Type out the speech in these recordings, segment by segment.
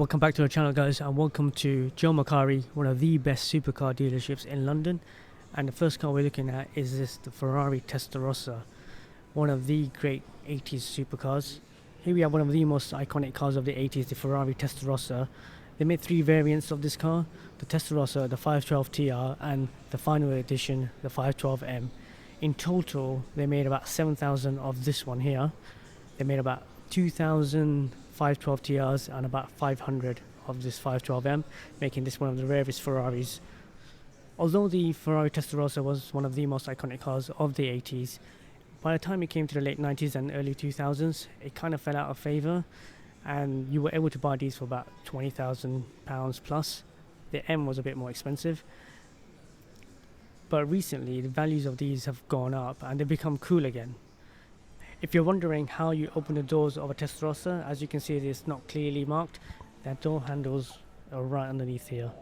Welcome back to our channel, guys, and welcome to Joe Macari, one of the best supercar dealerships in London. And the first car we're looking at is the Ferrari Testarossa, one of the great 80s supercars. Here we have one of the most iconic cars of the 80s, the Ferrari Testarossa. They made three variants of this car: the Testarossa, the 512tr, and the final edition, the 512M. In total, they made about 7,000 of this one here. They made about 2,000 512trs and about 500 of this 512M, making this one of the rarest Ferraris. Although the Ferrari Testarossa was one of the most iconic cars of the 80s, by the time it came to the late 90s and early 2000s, it kind of fell out of favour, and you were able to buy these for about £20,000 plus. The M was a bit more expensive, but recently the values of these have gone up and they've become cool again. If you're wondering how you open the doors of a Testarossa, as you can see, it is not clearly marked. The door handles are right underneath here.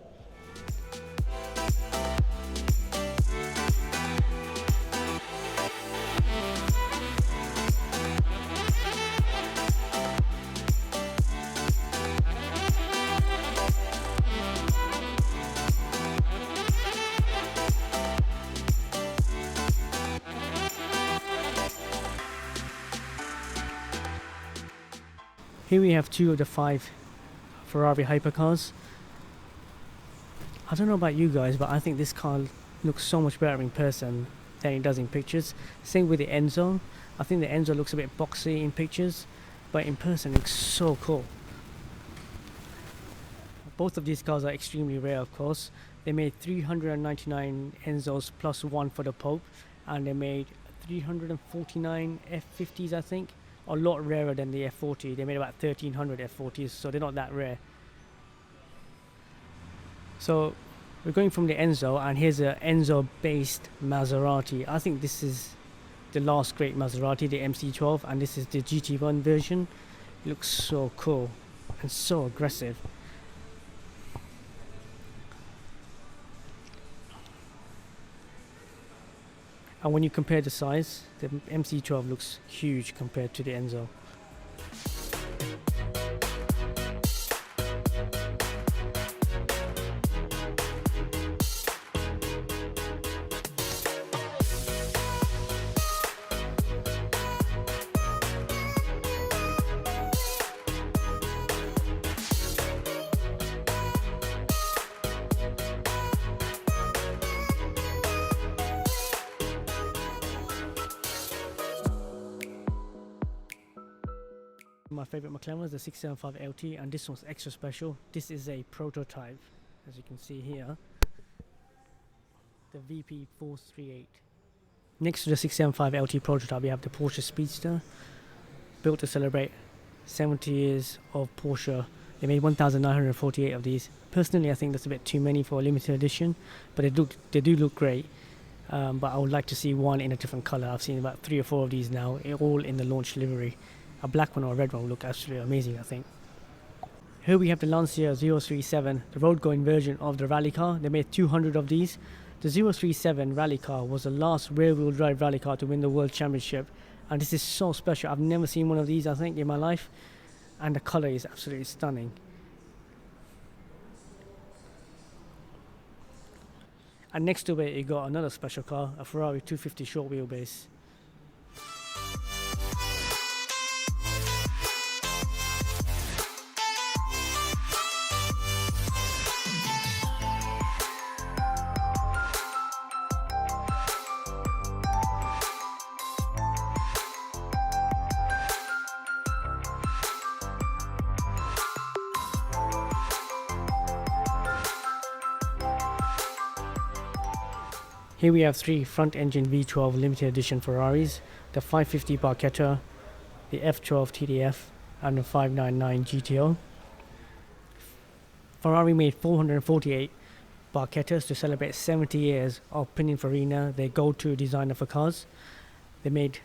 Here we have two of the 5 Ferrari hypercars. I don't know about you guys, but I think this car looks so much better in person than it does in pictures. Same with the Enzo. I think the Enzo looks a bit boxy in pictures, but in person it looks so cool. Both of these cars are extremely rare, of course. They made 399 Enzos plus one for the Pope, and they made 349 F50s, I think. A lot rarer than the F40. They made about 1,300 F40s, so they're not that rare. So we're going from the Enzo, and here's a Enzo based Maserati. I think this is the last great Maserati, the MC12, and this is the GT1 version. It looks so cool and so aggressive. And when you compare the size, the MC12 looks huge compared to the Enzo. My favourite McLaren was the 675 LT, and this one's extra special. This is a prototype, as you can see here, the VP438. Next to the 675 LT prototype, we have the Porsche Speedster, built to celebrate 70 years of Porsche. They made 1,948 of these. Personally, I think that's a bit too many for a limited edition, but they do look great. But I would like to see one in a different colour. I've seen about 3 or 4 of these now, all in the launch livery. A black one or a red one would look absolutely amazing, I think. Here we have the Lancia 037, the road-going version of the rally car. They made 200 of these. The 037 rally car was the last rear-wheel drive rally car to win the World Championship, and this is so special. I've never seen one of these, I think, in my life, and the colour is absolutely stunning. And next to it, you got another special car, a Ferrari 250 short wheelbase. Here we have 3 front-engine V12 limited edition Ferraris, the 550 Barchetta, the F12tdf, and the 599 GTO. Ferrari made 448 Barchettas to celebrate 70 years of Pininfarina, their go-to designer for cars. They made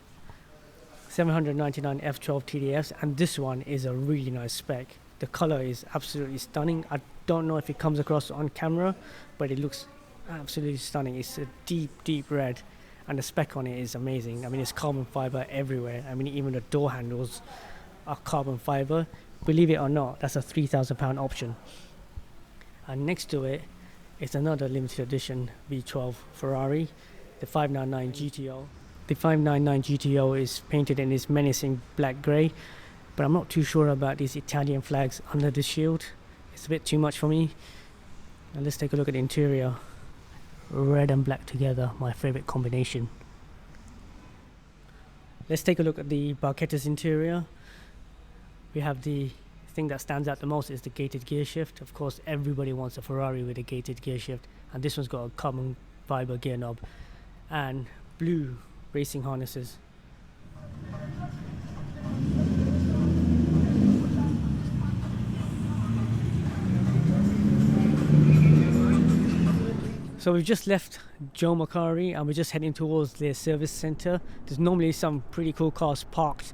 799 F12tdfs, and this one is a really nice spec. The colour is absolutely stunning. I don't know if it comes across on camera, but it looks absolutely stunning. It's a deep red, and the spec on it is amazing. I mean, it's carbon fiber everywhere. I mean, even the door handles are carbon fiber. believe it or not, that's a £3,000 option. And next to it is another limited edition V12 Ferrari, the 599 GTO. The 599 GTO is painted in this menacing black grey, but I'm not too sure about these Italian flags under the shield. It's a bit too much for me. And let's take a look at the interior. Red and black together, my favourite combination. Let's take a look at the Barchetta's interior. We have the thing that stands out the most is the gated gear shift. Of course, everybody wants a Ferrari with a gated gear shift, and this one's got a carbon fiber gear knob and blue racing harnesses. So we've just left Joe Macari and we're just heading towards their service centre. There's normally some pretty cool cars parked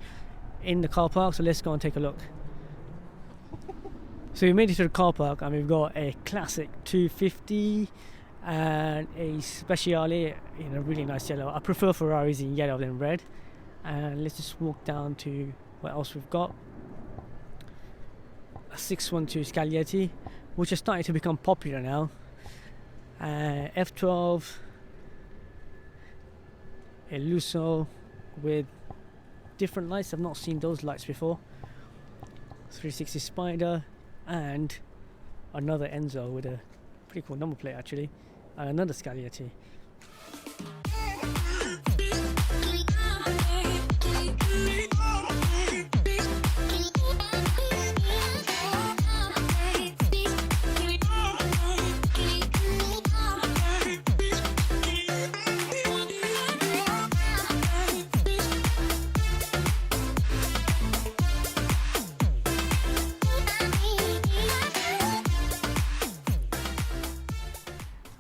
in the car park, so let's go and take a look. So we made it to the car park and we've got a classic 250 and a Speciale in a really nice yellow. I prefer Ferraris in yellow than red. And let's just walk down to what else we've got. A 612 Scaglietti, which is starting to become popular now. F12, a Lusso with different lights. I've not seen those lights before. 360 Spider and another Enzo with a pretty cool number plate actually, and another Scaglietti.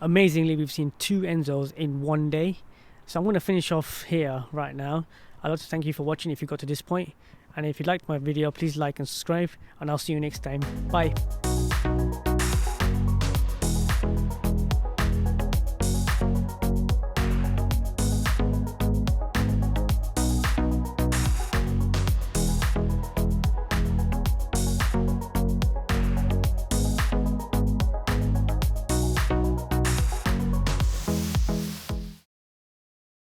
Amazingly, we've seen 2 Enzos in one day. So I'm going to finish off here right now. I'd like to thank you for watching if you got to this point. And if you liked my video, please like and subscribe. And I'll see you next time. Bye.